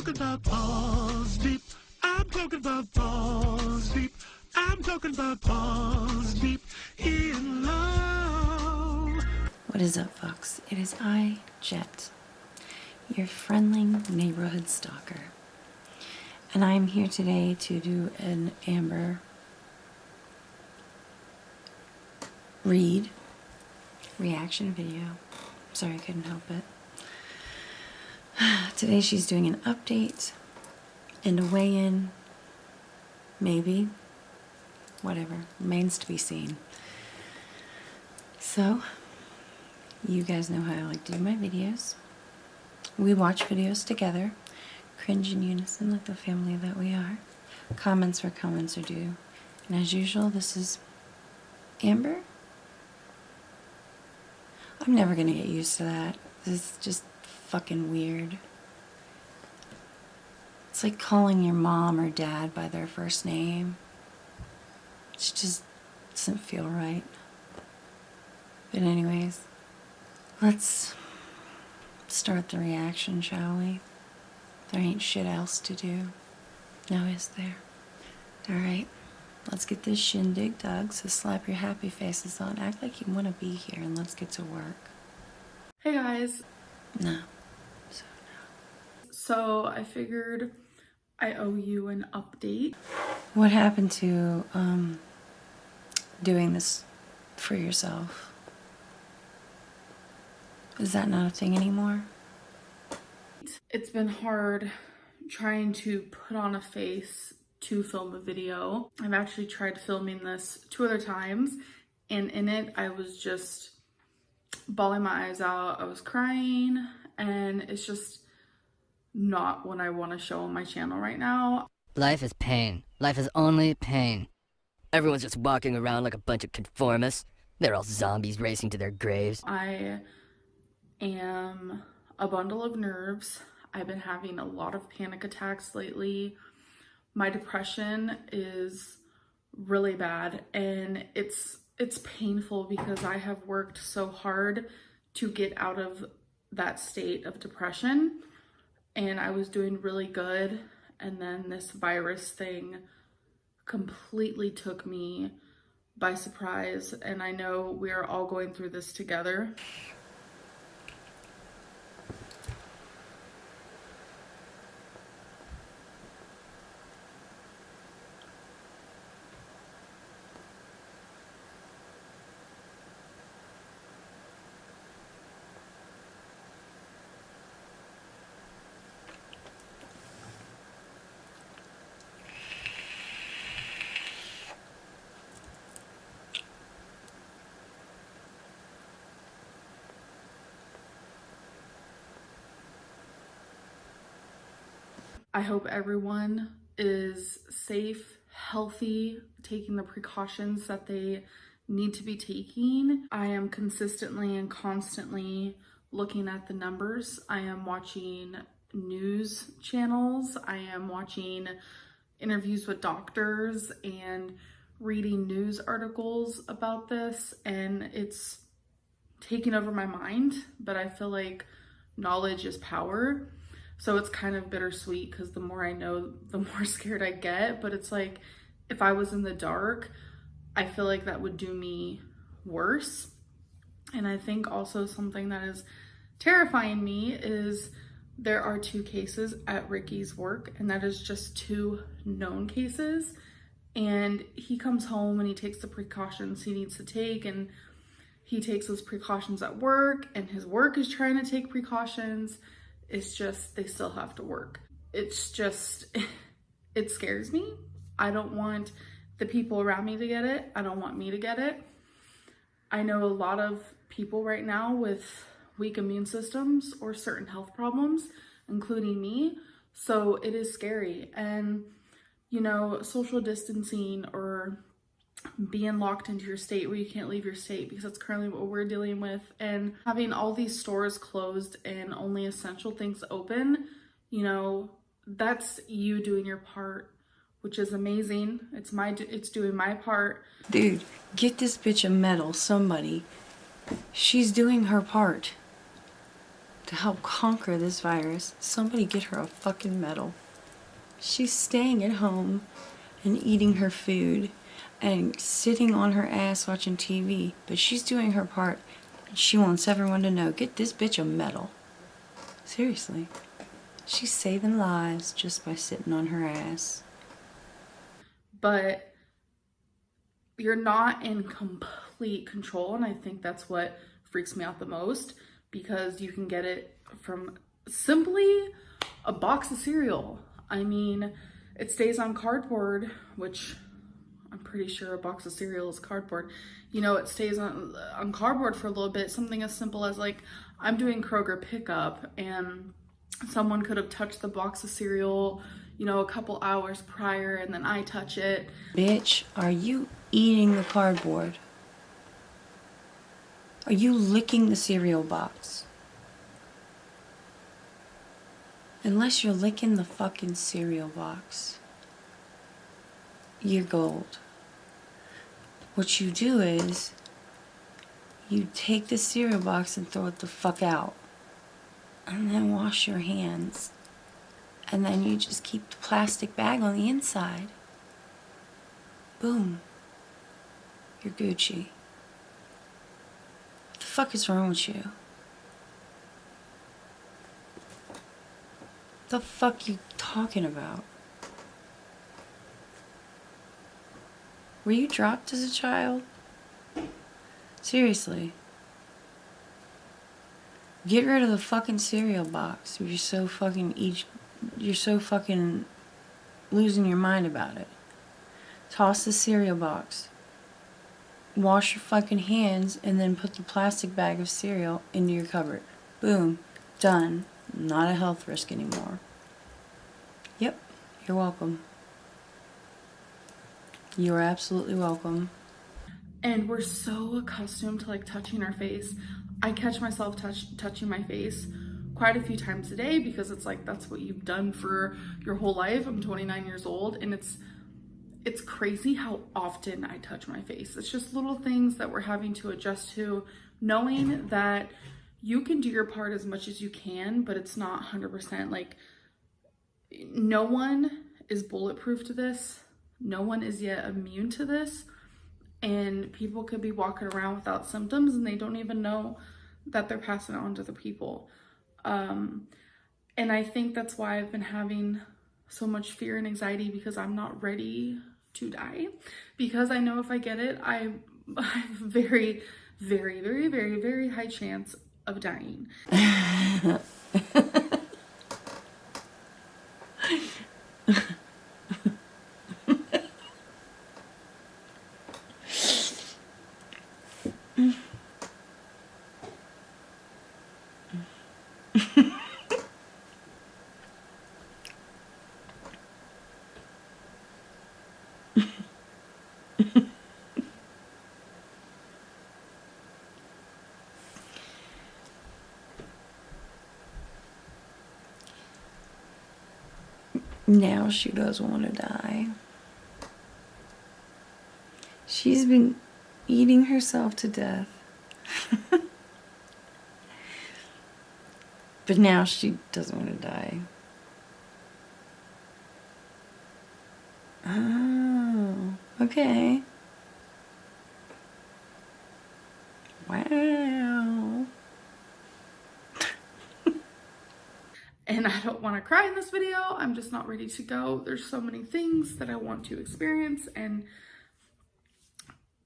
talking about balls deep. I'm talking about balls deep. I'm talking about balls deep in love. What is up, folks? It is I, Jet, your friendly neighborhood stalker. And I am here today to do an Amber read reaction video. Sorry, I couldn't help it. Today she's doing an update and a weigh-in, maybe, whatever, remains to be seen. So, you guys know how I like to do my videos. We watch videos together, cringe in unison like the family that we are. Comments where comments are due. And as usual, this is Amber. I'm never gonna get used to that. This is just fucking weird. It's like calling your mom or dad by their first name. It just doesn't feel right. But anyways, let's start the reaction, shall we? There ain't shit else to do. Now is there? Alright, let's get this shindig dug, so slap your happy faces on. Act like you want to be here and let's get to work. Hey guys. No. So I figured I owe you an update. What happened to doing this for yourself? Is that not a thing anymore? It's been hard trying to put on a face to film a video. I've actually tried filming this 2 other times, and in it I was just bawling my eyes out. I was crying, and it's just not what I want to show on my channel right now. Life is pain. Life is only pain. Everyone's just walking around like a bunch of conformists. They're all zombies racing to their graves. I am a bundle of nerves. I've been having a lot of panic attacks lately. My depression is really bad, and it's painful because I have worked so hard to get out of that state of depression, and I was doing really good, and then this virus thing completely took me by surprise, and I know we are all going through this together. I hope everyone is safe, healthy, taking the precautions that they need to be taking. I am consistently and constantly looking at the numbers. I am watching news channels. I am watching interviews with doctors and reading news articles about this, and it's taking over my mind, but I feel like knowledge is power. So it's kind of bittersweet because the more I know, the more scared I get. But it's like, if I was in the dark, I feel like that would do me worse. And I think also something that is terrifying me is there are 2 cases at Ricky's work, and that is just 2 known cases. And he comes home and he takes the precautions he needs to take, and he takes those precautions at work, and his work is trying to take precautions. It's just, they still have to work. It's just, it scares me. I don't want the people around me to get it. I don't want me to get it. I know a lot of people right now with weak immune systems or certain health problems, including me. So it is scary. And, you know, social distancing or being locked into your state where you can't leave your state, because that's currently what we're dealing with, and having all these stores closed and only essential things open, you know, that's you doing your part, which is amazing. It's doing my part. Dude, get this bitch a medal, somebody. She's doing her part. to help conquer this virus, somebody get her a fucking medal. She's staying at home and eating her food and sitting on her ass watching TV, but she's doing her part. She wants everyone to know, get this bitch a medal. Seriously. She's saving lives just by sitting on her ass. But you're not in complete control, and I think that's what freaks me out the most, because you can get it from simply a box of cereal. I mean, it stays on cardboard, which I'm pretty sure a box of cereal is cardboard. You know, it stays on cardboard for a little bit. Something as simple as, like, I'm doing Kroger pickup and someone could have touched the box of cereal, you know, a couple hours prior, and then I touch it. Bitch, are you eating the cardboard? Are you licking the cereal box? Unless you're licking the fucking cereal box, you're gold. What you do is, you take the cereal box and throw it the fuck out. And then wash your hands. And then you just keep the plastic bag on the inside. Boom. You're Gucci. What the fuck is wrong with you? The fuck you talking about? Were you dropped as a child? Seriously. Get rid of the fucking cereal box. You're so fucking losing your mind about it. Toss the cereal box. Wash your fucking hands and then put the plastic bag of cereal into your cupboard. Boom. Done. Not a health risk anymore. Yep. You're welcome. You're absolutely welcome. And we're so accustomed to, like, touching our face. I catch myself touching my face quite a few times a day, because it's like, that's what you've done for your whole life. I'm 29 years old, and it's crazy how often I touch my face. It's just little things that we're having to adjust to, knowing that you can do your part as much as you can, but it's not 100%. Like, no one is bulletproof to this. No one is yet immune to this. And people could be walking around without symptoms and they don't even know that they're passing it on to other people. And I think that's why I've been having so much fear and anxiety, because I'm not ready to die. Because I know if I get it, I have a very, very, very, very, very high chance of dying. Now she doesn't want to die. She's been eating herself to death. But now she doesn't want to die. Oh, okay. Wow. And I don't want to cry in this video. I'm just not ready to go. There's so many things that I want to experience, and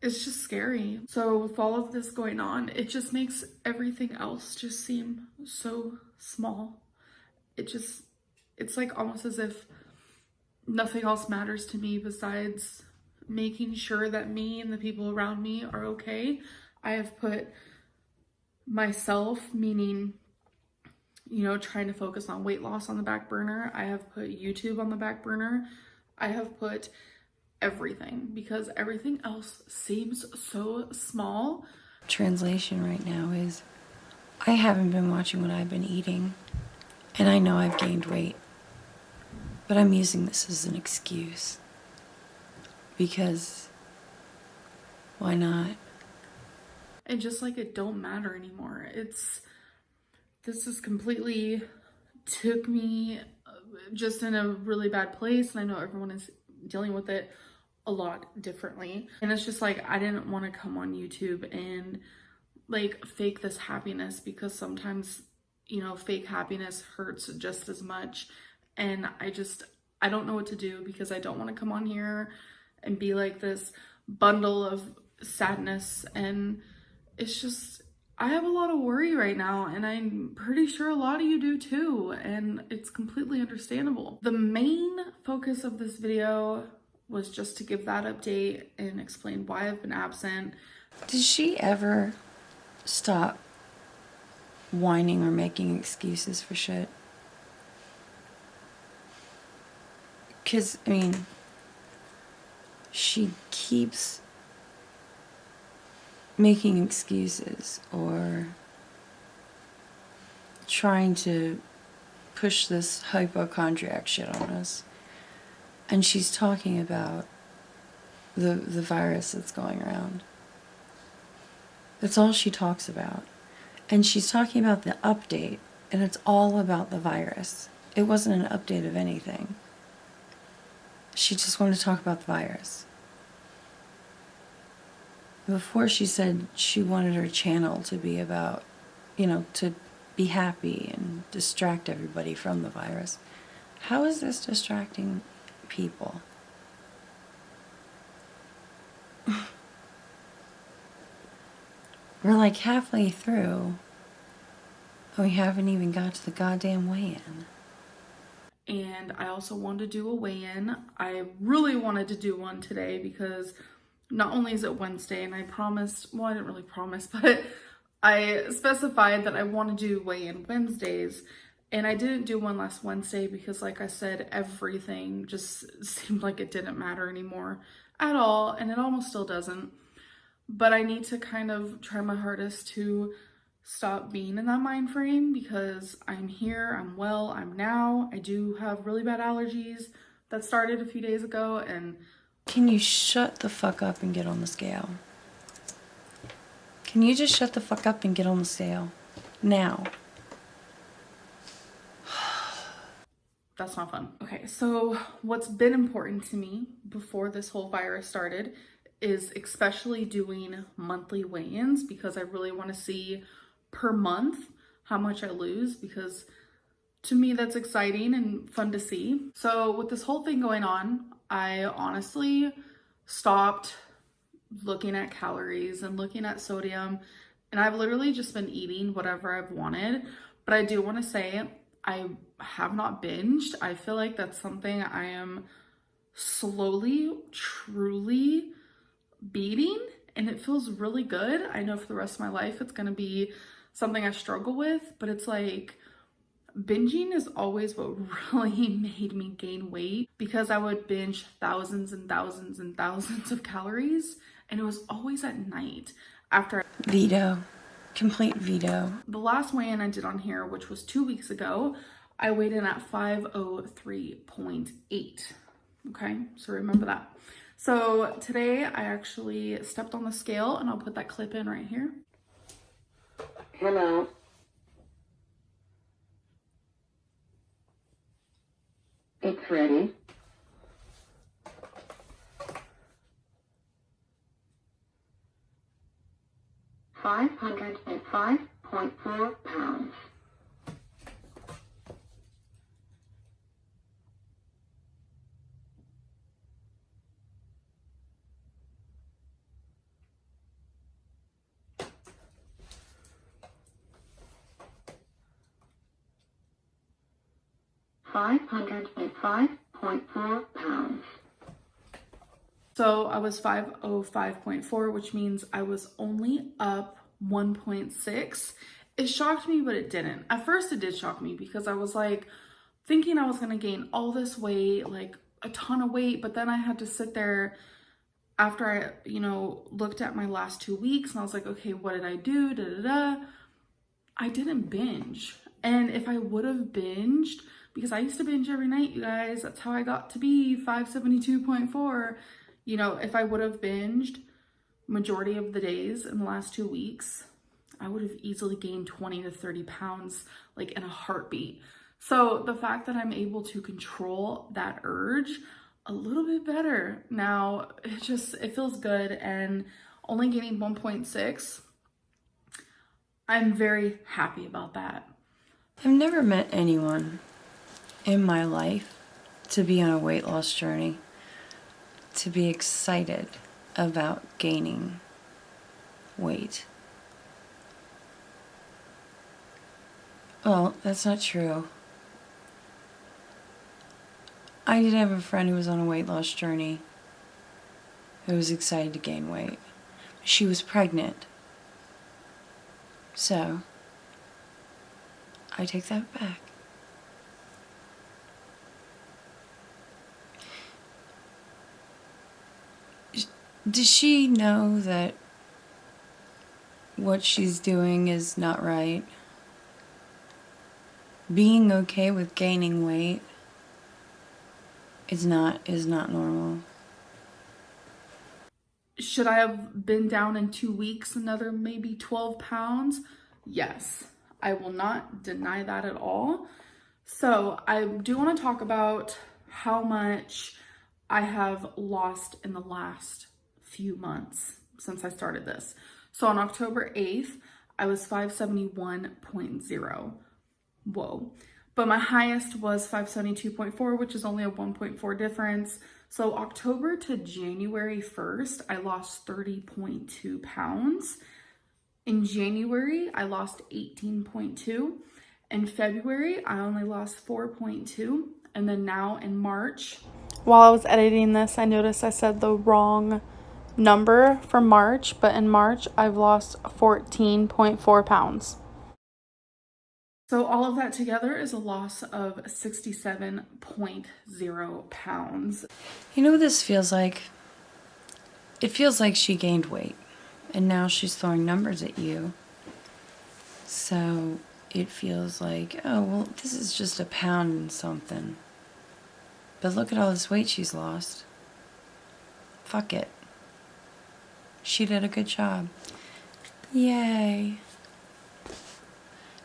it's just scary. So with all of this going on, it just makes everything else just seem so small. It's like almost as if nothing else matters to me besides making sure that me and the people around me are okay. I have put myself, meaning, you know, trying to focus on weight loss on the back burner. I have put YouTube on the back burner. I have put everything, because everything else seems so small. Translation right now is, I haven't been watching what I've been eating, and I know I've gained weight, but I'm using this as an excuse, because why not? And just like, it don't matter anymore. This just completely took me just in a really bad place, and I know everyone is dealing with it a lot differently. And it's just like, I didn't want to come on YouTube and like fake this happiness, because sometimes, you know, fake happiness hurts just as much. And I don't know what to do, because I don't want to come on here and be like this bundle of sadness. And it's just, I have a lot of worry right now, and I'm pretty sure a lot of you do too, and it's completely understandable. The main focus of this video was just to give that update and explain why I've been absent. Did she ever stop whining or making excuses for shit? Because, I mean, she keeps making excuses or trying to push this hypochondriac shit on us. And she's talking about the virus that's going around. That's all she talks about. And she's talking about the update, and it's all about the virus. It wasn't an update of anything. She just wanted to talk about the virus. Before, she said she wanted her channel to be about, you know, to be happy and distract everybody from the virus. How is this distracting people? We're like halfway through, and we haven't even got to the goddamn weigh-in. And I also wanted to do a weigh-in. I really wanted to do one today, because not only is it Wednesday, and I promised, well, I didn't really promise, but I specified that I want to do weigh-in Wednesdays. And I didn't do one last Wednesday because, like I said, everything just seemed like it didn't matter anymore at all. And it almost still doesn't. But I need to kind of try my hardest to stop being in that mind frame, because I'm here, I'm well, I'm now. I do have really bad allergies that started a few days ago, and can you shut the fuck up and get on the scale? Can you just shut the fuck up and get on the scale? Now. That's not fun. Okay, so what's been important to me before this whole virus started is especially doing monthly weigh-ins, because I really want to see per month how much I lose, because to me that's exciting and fun to see. So with this whole thing going on, I honestly stopped looking at calories and looking at sodium, and I've literally just been eating whatever I've wanted. But I do want to say I have not binged. I feel like that's something I am slowly, truly beating, and it feels really good. I know for the rest of my life it's gonna be something I struggle with, but it's like binging is always what really made me gain weight, because I would binge thousands and thousands and thousands of calories, and it was always at night after Veto. Complete veto. the last weigh-in I did on here, which was 2 weeks ago. I weighed in at 503.8. Okay, so remember that. So today I actually stepped on the scale, and I'll put that clip in right here. Hello. It's ready. £505.4. £505.4. So I was 505.4, which means I was only up 1.6. It shocked me, but it didn't. At first it did shock me, because I was like thinking I was gonna gain all this weight, like a ton of weight, but then I had to sit there after I, looked at my last 2 weeks, and I was like, okay, what did I do? Da da da. I didn't binge. And if I would have binged, because I used to binge every night, you guys, that's how I got to be 572.4. If I would have binged majority of the days in the last 2 weeks, I would have easily gained 20 to 30 pounds like in a heartbeat. So the fact that I'm able to control that urge a little bit better now, it feels good. And only gaining 1.6, I'm very happy about that. I've never met anyone in my life to be on a weight loss journey, to be excited about gaining weight. Well, that's not true. I did have a friend who was on a weight loss journey who was excited to gain weight. She was pregnant. So, I take that back. Does she know that what she's doing is not right? Being okay with gaining weight is not normal. Should I have been down in 2 weeks another maybe 12 pounds? Yes, I will not deny that at all. So I do want to talk about how much I have lost in the last few months since I started this. So on October 8th, I was 571.0. Whoa. But my highest was 572.4, which is only a 1.4 difference. So October to January 1st, I lost 30.2 pounds. In January, I lost 18.2. In February, I only lost 4.2. And then now in March, while I was editing this, I noticed I said the wrong number for March, but in March, I've lost 14.4 pounds. So all of that together is a loss of 67.0 pounds. You know what this feels like? It feels like she gained weight, and now she's throwing numbers at you. So it feels like, oh, well, this is just a pound and something. But look at all this weight she's lost. Fuck it. She did a good job. Yay.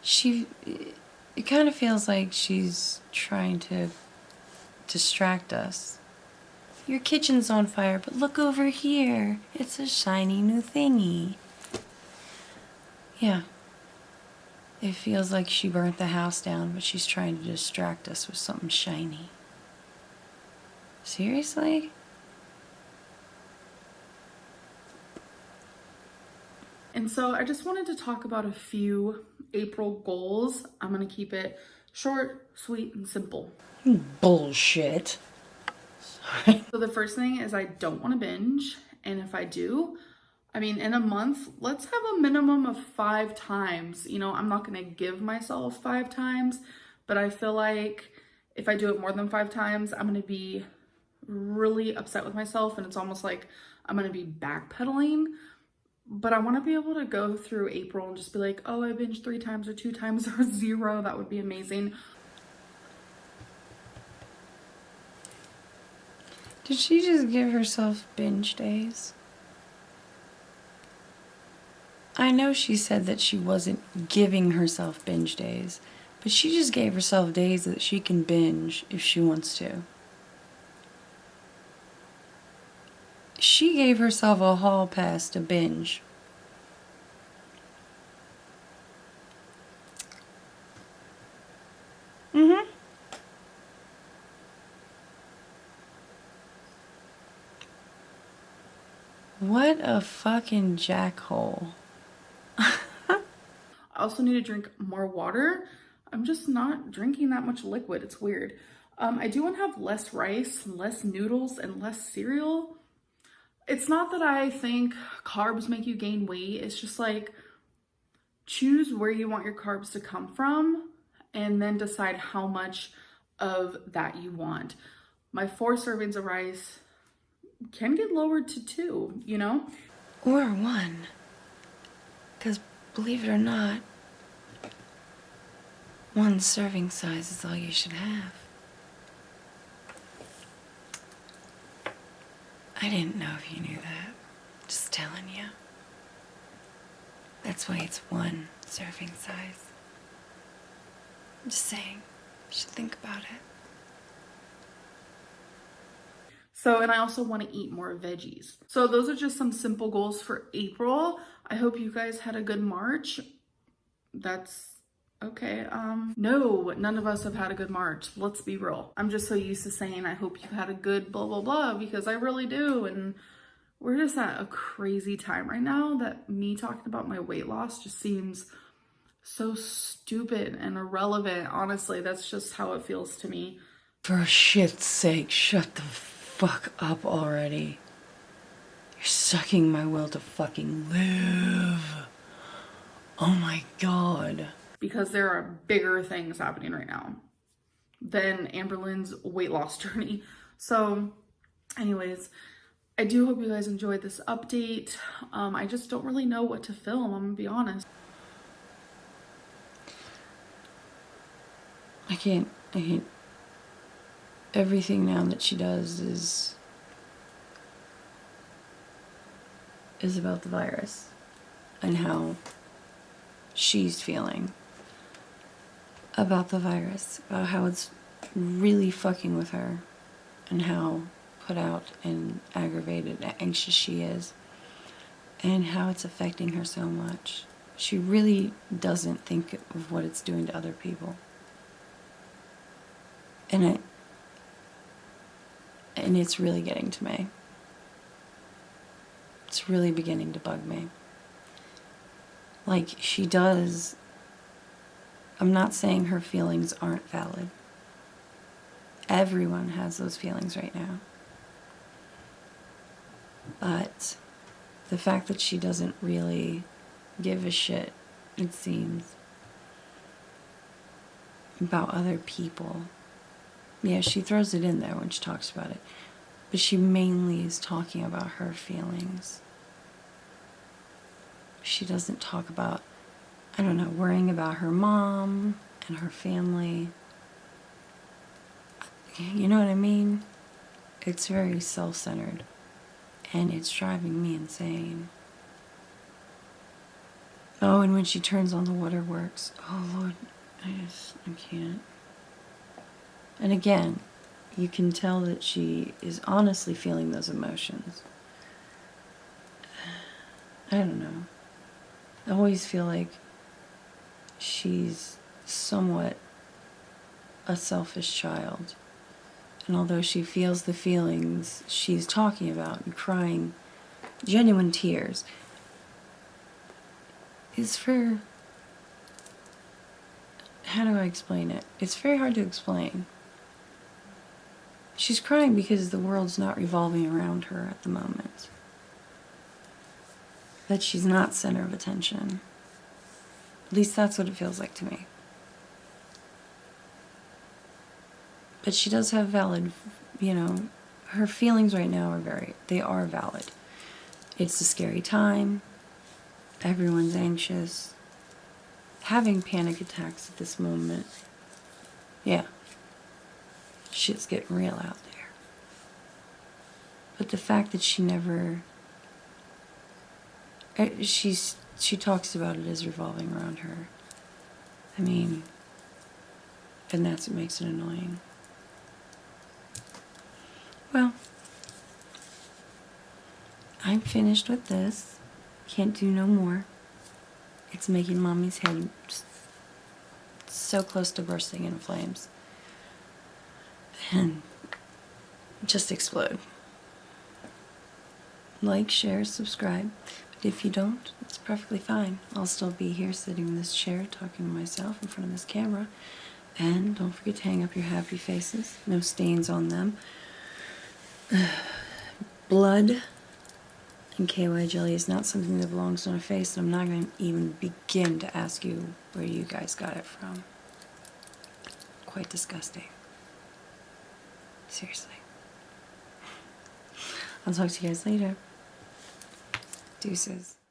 It kind of feels like she's trying to distract us. Your kitchen's on fire, but look over here. It's a shiny new thingy. Yeah. It feels like she burnt the house down, but she's trying to distract us with something shiny. Seriously? And so I just wanted to talk about a few April goals. I'm going to keep it short, sweet, and simple. Bullshit. Sorry. So the first thing is I don't want to binge. And if I do, I mean, in a month, let's have a minimum of 5 times. You know, I'm not going to give myself 5 times, but I feel like if I do it more than 5 times, I'm going to be really upset with myself. And it's almost like I'm going to be backpedaling. But I want to be able to go through April and just be like, oh, I binged 3 times or 2 times or 0. That would be amazing. Did she just give herself binge days? I know she said that she wasn't giving herself binge days, but she just gave herself days that she can binge if she wants to. She gave herself a hall pass to binge. Mm-hmm. What a fucking jackhole. I also need to drink more water. I'm just not drinking that much liquid. It's weird. I do want to have less rice, less noodles, and less cereal. It's not that I think carbs make you gain weight. It's just like choose where you want your carbs to come from and then decide how much of that you want. My 4 servings of rice can get lowered to 2, you know? Or 1. Because believe it or not, 1 serving size is all you should have. I didn't know if you knew that. Just telling you. That's why it's one serving size. I'm just saying, you should think about it. So, and I also want to eat more veggies. So those are just some simple goals for April. I hope you guys had a good March. That's okay. No, none of us have had a good March. Let's be real. I'm just so used to saying I hope you had a good blah blah blah because I really do. And we're just at a crazy time right now that me talking about my weight loss just seems so stupid and irrelevant. Honestly, that's just how it feels to me. For shit's sake, shut the fuck up already. You're sucking my will to fucking live. Oh my god. Because there are bigger things happening right now than Amberlynn's weight loss journey. So, anyways, I do hope you guys enjoyed this update. I just don't really know what to film, I'm gonna be honest. I can't. Everything now that she does is about the virus and how she's feeling about the virus, about how it's really fucking with her and how put out and aggravated and anxious she is and how it's affecting her so much. She really doesn't think of what it's doing to other people. And it's really getting to me. It's really beginning to bug me. Like, she does. I'm not saying her feelings aren't valid. Everyone has those feelings right now. But the fact that she doesn't really give a shit, it seems, about other people. Yeah, she throws it in there when she talks about it. But she mainly is talking about her feelings. She doesn't talk about, I don't know, worrying about her mom and her family. You know what I mean? It's very self-centered. And it's driving me insane. Oh, and when she turns on the waterworks, oh Lord, I can't. And again, you can tell that she is honestly feeling those emotions. I don't know. I always feel like she's somewhat a selfish child. And although she feels the feelings she's talking about and crying genuine tears, is for, how do I explain it? It's very hard to explain. She's crying because the world's not revolving around her at the moment. That she's not center of attention. At least that's what it feels like to me. But she does have valid, her feelings right now they are valid. It's a scary time. Everyone's anxious. Having panic attacks at this moment. Yeah. Shit's getting real out there. But the fact that she never... She talks about it as revolving around her. I mean... And that's what makes it annoying. Well... I'm finished with this. Can't do no more. It's making Mommy's head so close to bursting into flames. And just explode. Like, share, subscribe. But if you don't, it's perfectly fine. I'll still be here sitting in this chair talking to myself in front of this camera. And don't forget to hang up your happy faces. No stains on them. Blood and KY jelly is not something that belongs on a face, and I'm not going to even begin to ask you where you guys got it from. Quite disgusting. Seriously. I'll talk to you guys later. Deuces.